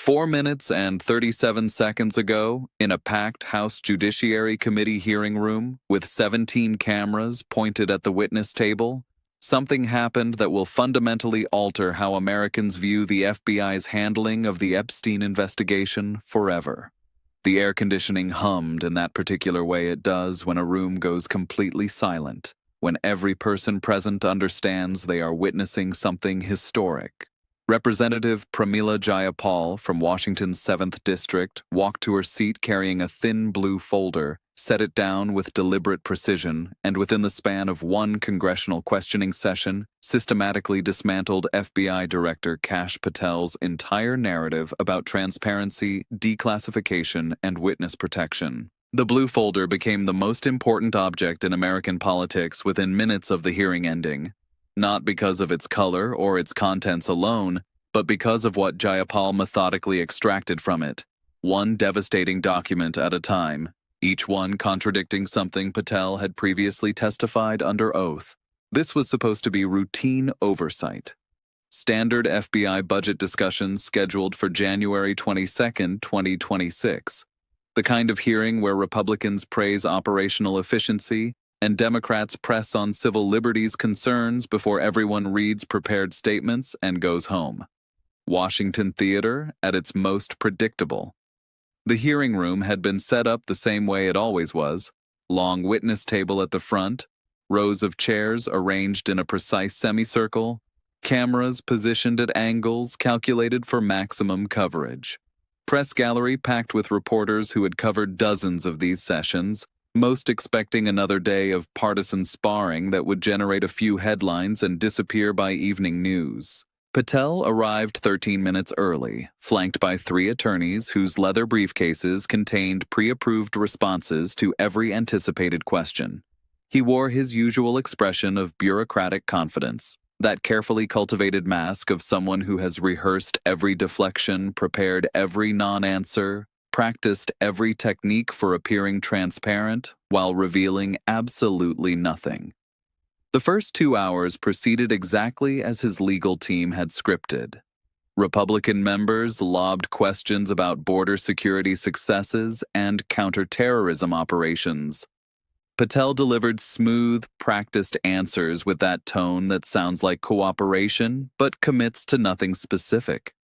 4 minutes and 37 seconds ago, in a packed House Judiciary Committee hearing room with 17 cameras pointed at the witness table, something happened that will fundamentally alter how Americans view the FBI's handling of the Epstein investigation forever. The air conditioning hummed in that particular way it does when a room goes completely silent, when every person present understands they are witnessing something historic. Representative Pramila Jayapal from Washington's 7th District walked to her seat carrying a thin blue folder, set it down with deliberate precision, and within the span of one congressional questioning session, systematically dismantled FBI Director Kash Patel's entire narrative about transparency, declassification, and witness protection. The blue folder became the most important object in American politics within minutes of the hearing ending. Not because of its color or its contents alone, but because of what Jayapal methodically extracted from it, one devastating document at a time, each one contradicting something Patel had previously testified under oath. This was supposed to be routine oversight. Standard FBI budget discussions scheduled for January 22, 2026. The kind of hearing where Republicans praise operational efficiency and Democrats press on civil liberties concerns before everyone reads prepared statements and goes home. Washington theater at its most predictable. The hearing room had been set up the same way it always was: long witness table at the front, rows of chairs arranged in a precise semicircle, cameras positioned at angles calculated for maximum coverage. Press gallery packed with reporters who had covered dozens of these sessions, most expecting another day of partisan sparring that would generate a few headlines and disappear by evening news. Patel arrived 13 minutes early, flanked by 3 attorneys whose leather briefcases contained pre-approved responses to every anticipated question. He wore his usual expression of bureaucratic confidence, that carefully cultivated mask of someone who has rehearsed every deflection, prepared every non-answer, practiced every technique for appearing transparent while revealing absolutely nothing. The first 2 hours proceeded exactly as his legal team had scripted. Republican members lobbed questions about border security successes and counterterrorism operations. Patel delivered smooth, practiced answers with that tone that sounds like cooperation but commits to nothing specific.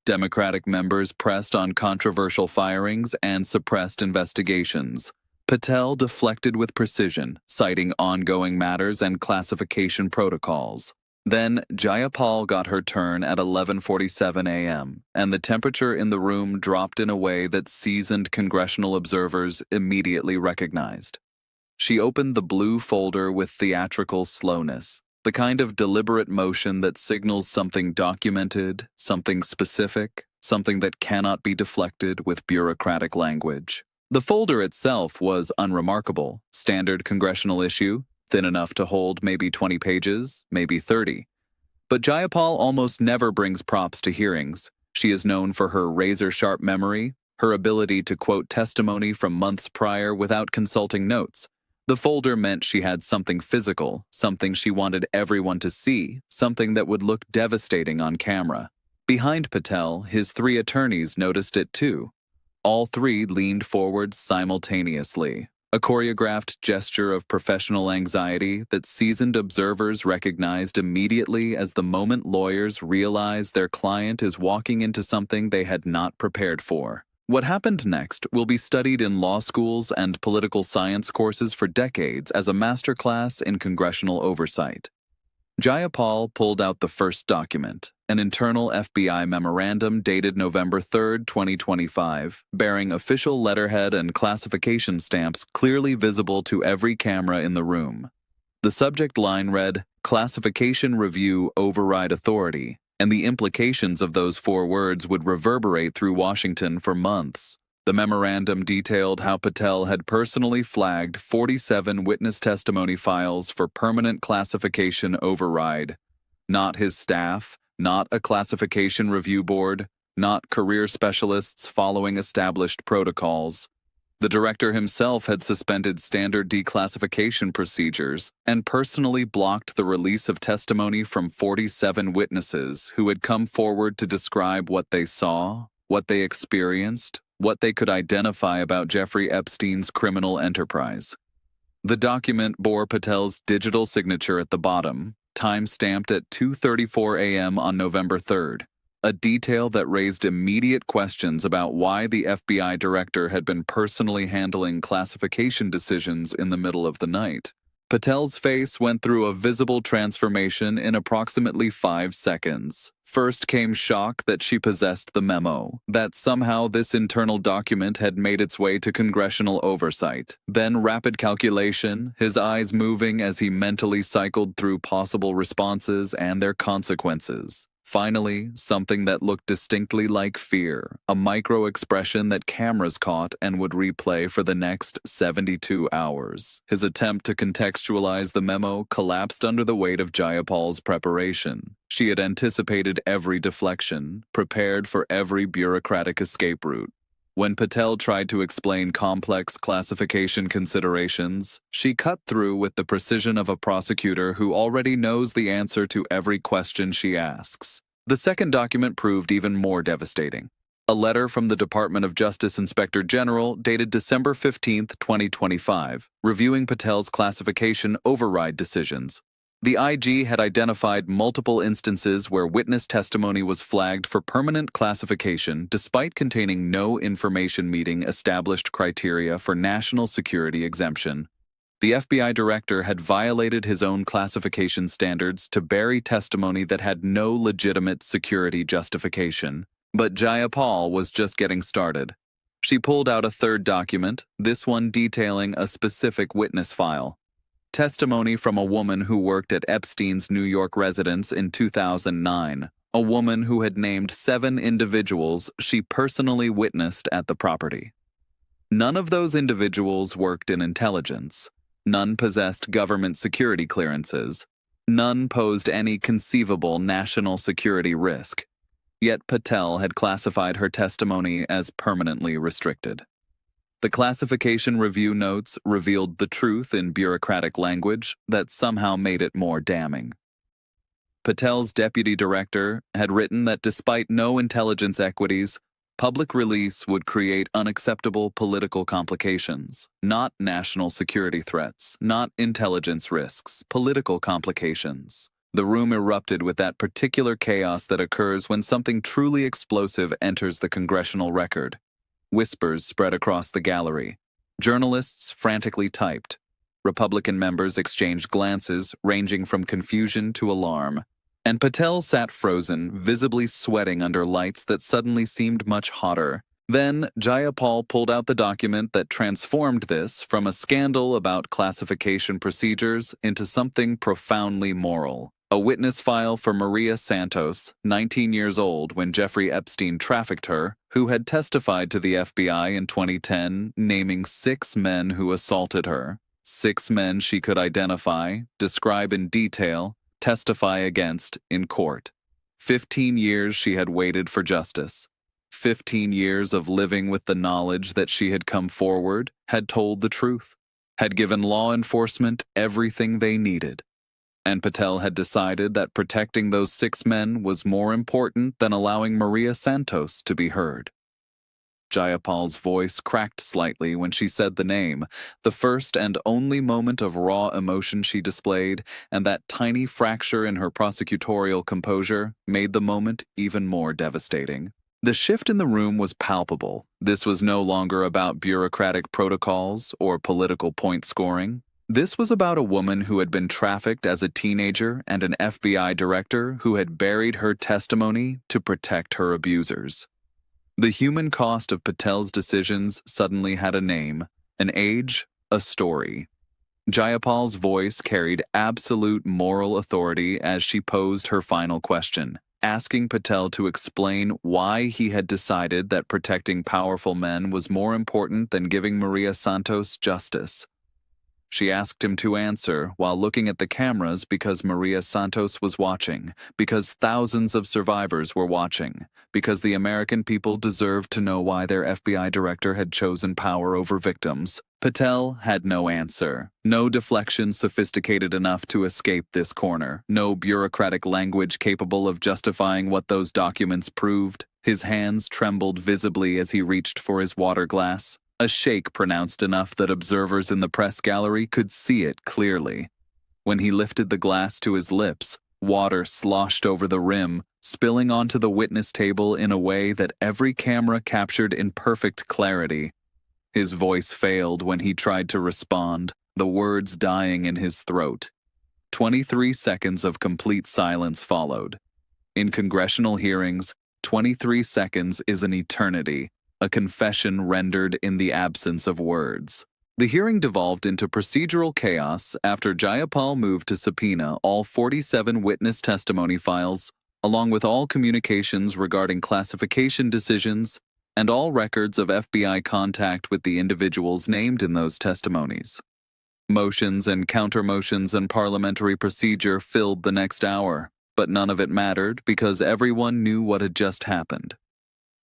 Democratic members pressed on controversial firings and suppressed investigations. Patel deflected with precision, citing ongoing matters and classification protocols. Then, Jayapal got her turn at 11:47 a.m., and the temperature in the room dropped in a way that seasoned congressional observers immediately recognized. She opened the blue folder with theatrical slowness, the kind of deliberate motion that signals something documented, something specific, something that cannot be deflected with bureaucratic language. The folder itself was unremarkable, standard congressional issue, thin enough to hold maybe 20 pages, maybe 30. But Jayapal almost never brings props to hearings. She is known for her razor-sharp memory, her ability to quote testimony from months prior without consulting notes. The folder meant she had something physical, something she wanted everyone to see, something that would look devastating on camera. Behind Patel, his 3 attorneys noticed it too. All 3 leaned forward simultaneously, a choreographed gesture of professional anxiety that seasoned observers recognized immediately as the moment lawyers realize their client is walking into something they had not prepared for. What happened next will be studied in law schools and political science courses for decades as a masterclass in congressional oversight. Jayapal pulled out the first document, an internal FBI memorandum dated November 3, 2025, bearing official letterhead and classification stamps clearly visible to every camera in the room. The subject line read, "Classification Review Override Authority," and the implications of those 4 words would reverberate through Washington for months. The memorandum detailed how Patel had personally flagged 47 witness testimony files for permanent classification override. Not his staff, not a classification review board, not career specialists following established protocols. The director himself had suspended standard declassification procedures and personally blocked the release of testimony from 47 witnesses who had come forward to describe what they saw, what they experienced, what they could identify about Jeffrey Epstein's criminal enterprise. The document bore Patel's digital signature at the bottom, time-stamped at 2:34 a.m. on November 3rd, a detail that raised immediate questions about why the FBI director had been personally handling classification decisions in the middle of the night. Patel's face went through a visible transformation in approximately 5 seconds. First came shock that she possessed the memo, that somehow this internal document had made its way to congressional oversight. Then rapid calculation, his eyes moving as he mentally cycled through possible responses and their consequences. Finally, something that looked distinctly like fear, a micro-expression that cameras caught and would replay for the next 72 hours. His attempt to contextualize the memo collapsed under the weight of Jayapal's preparation. She had anticipated every deflection, prepared for every bureaucratic escape route. When Patel tried to explain complex classification considerations, she cut through with the precision of a prosecutor who already knows the answer to every question she asks. The second document proved even more devastating. A letter from the Department of Justice Inspector General dated December 15, 2025, reviewing Patel's classification override decisions. The IG had identified multiple instances where witness testimony was flagged for permanent classification despite containing no information meeting established criteria for national security exemption. The FBI director had violated his own classification standards to bury testimony that had no legitimate security justification. But Jayapal was just getting started. She pulled out a third document, this one detailing a specific witness file. Testimony from a woman who worked at Epstein's New York residence in 2009, a woman who had named 7 individuals she personally witnessed at the property. None of those individuals worked in intelligence. None possessed government security clearances. None posed any conceivable national security risk. Yet Patel had classified her testimony as permanently restricted. The classification review notes revealed the truth in bureaucratic language that somehow made it more damning. Patel's deputy director had written that despite no intelligence equities, public release would create unacceptable political complications, not national security threats, not intelligence risks, political complications. The room erupted with that particular chaos that occurs when something truly explosive enters the congressional record. Whispers spread across the gallery. Journalists frantically typed. Republican members exchanged glances ranging from confusion to alarm. And Patel sat frozen, visibly sweating under lights that suddenly seemed much hotter. Then Jayapal pulled out the document that transformed this from a scandal about classification procedures into something profoundly moral. A witness file for Maria Santos, 19 years old when Jeffrey Epstein trafficked her, who had testified to the FBI in 2010, naming 6 men who assaulted her. 6 men she could identify, describe in detail, testify against in court. 15 years she had waited for justice. 15 years of living with the knowledge that she had come forward, had told the truth, had given law enforcement everything they needed. And Patel had decided that protecting those 6 men was more important than allowing Maria Santos to be heard. Jayapal's voice cracked slightly when she said the name, the first and only moment of raw emotion she displayed, and that tiny fracture in her prosecutorial composure made the moment even more devastating. The shift in the room was palpable. This was no longer about bureaucratic protocols or political point scoring. This was about a woman who had been trafficked as a teenager and an FBI director who had buried her testimony to protect her abusers. The human cost of Patel's decisions suddenly had a name, an age, a story. Jayapal's voice carried absolute moral authority as she posed her final question, asking Patel to explain why he had decided that protecting powerful men was more important than giving Maria Santos justice. She asked him to answer while looking at the cameras because Maria Santos was watching, because thousands of survivors were watching, because the American people deserved to know why their FBI director had chosen power over victims. Patel had no answer. No deflection sophisticated enough to escape this corner. No bureaucratic language capable of justifying what those documents proved. His hands trembled visibly as he reached for his water glass. A shake pronounced enough that observers in the press gallery could see it clearly. When he lifted the glass to his lips, water sloshed over the rim, spilling onto the witness table in a way that every camera captured in perfect clarity. His voice failed when he tried to respond, the words dying in his throat. 23 seconds of complete silence followed. In congressional hearings, 23 seconds is an eternity, a confession rendered in the absence of words. The hearing devolved into procedural chaos after Jayapal moved to subpoena all 47 witness testimony files, along with all communications regarding classification decisions and all records of FBI contact with the individuals named in those testimonies. Motions and counter-motions and parliamentary procedure filled the next hour, but none of it mattered because everyone knew what had just happened.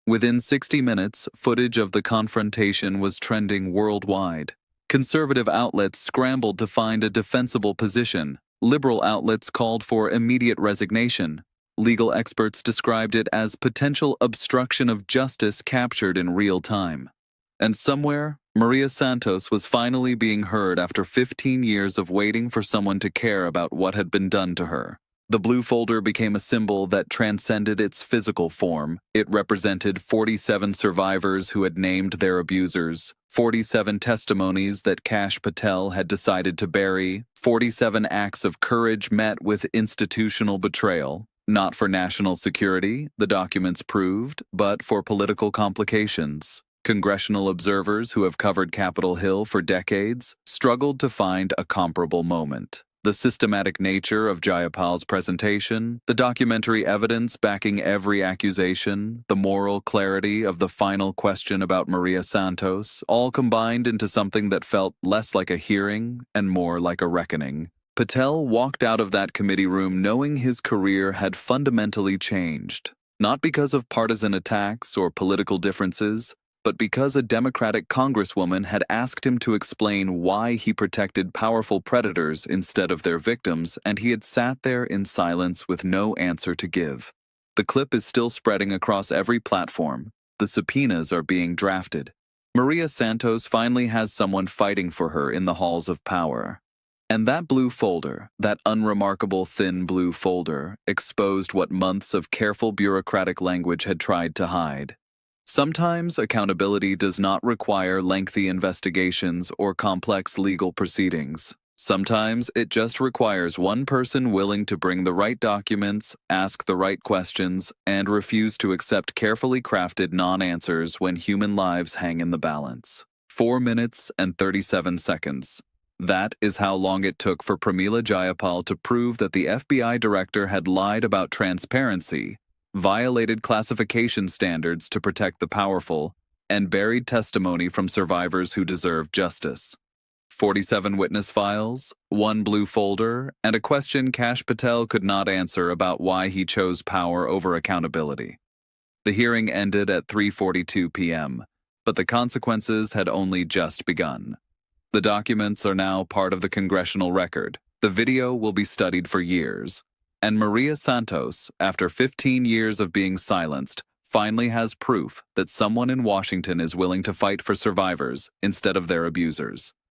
Within 60 minutes, footage of the confrontation was trending worldwide. Conservative outlets scrambled to find a defensible position. Liberal outlets called for immediate resignation. Legal experts described it as potential obstruction of justice captured in real time. And somewhere, Maria Santos was finally being heard after 15 years of waiting for someone to care about what had been done to her. The blue folder became a symbol that transcended its physical form. It represented 47 survivors who had named their abusers, 47 testimonies that Kash Patel had decided to bury, 47 acts of courage met with institutional betrayal. Not for national security, the documents proved, but for political complications. Congressional observers who have covered Capitol Hill for decades struggled to find a comparable moment. The systematic nature of Jayapal's presentation, the documentary evidence backing every accusation, the moral clarity of the final question about Maria Santos, all combined into something that felt less like a hearing and more like a reckoning. Patel walked out of that committee room knowing his career had fundamentally changed, not because of partisan attacks or political differences, but because a Democratic congresswoman had asked him to explain why he protected powerful predators instead of their victims, and he had sat there in silence with no answer to give. The clip is still spreading across every platform. The subpoenas are being drafted. Maria Santos finally has someone fighting for her in the halls of power. And that blue folder, that unremarkable thin blue folder, exposed what months of careful bureaucratic language had tried to hide. Sometimes accountability does not require lengthy investigations or complex legal proceedings. Sometimes it just requires one person willing to bring the right documents, ask the right questions, and refuse to accept carefully crafted non-answers when human lives hang in the balance. 4 minutes and 37 seconds. That is how long it took for Pramila Jayapal to prove that the FBI director had lied about transparency, violated classification standards to protect the powerful, and buried testimony from survivors who deserve justice. 47 witness files, 1 blue folder, and a question Kash Patel could not answer about why he chose power over accountability. The hearing ended at 3:42 p.m., but the consequences had only just begun. The documents are now part of the congressional record. The video will be studied for years. And Maria Santos, after 15 years of being silenced, finally has proof that someone in Washington is willing to fight for survivors instead of their abusers.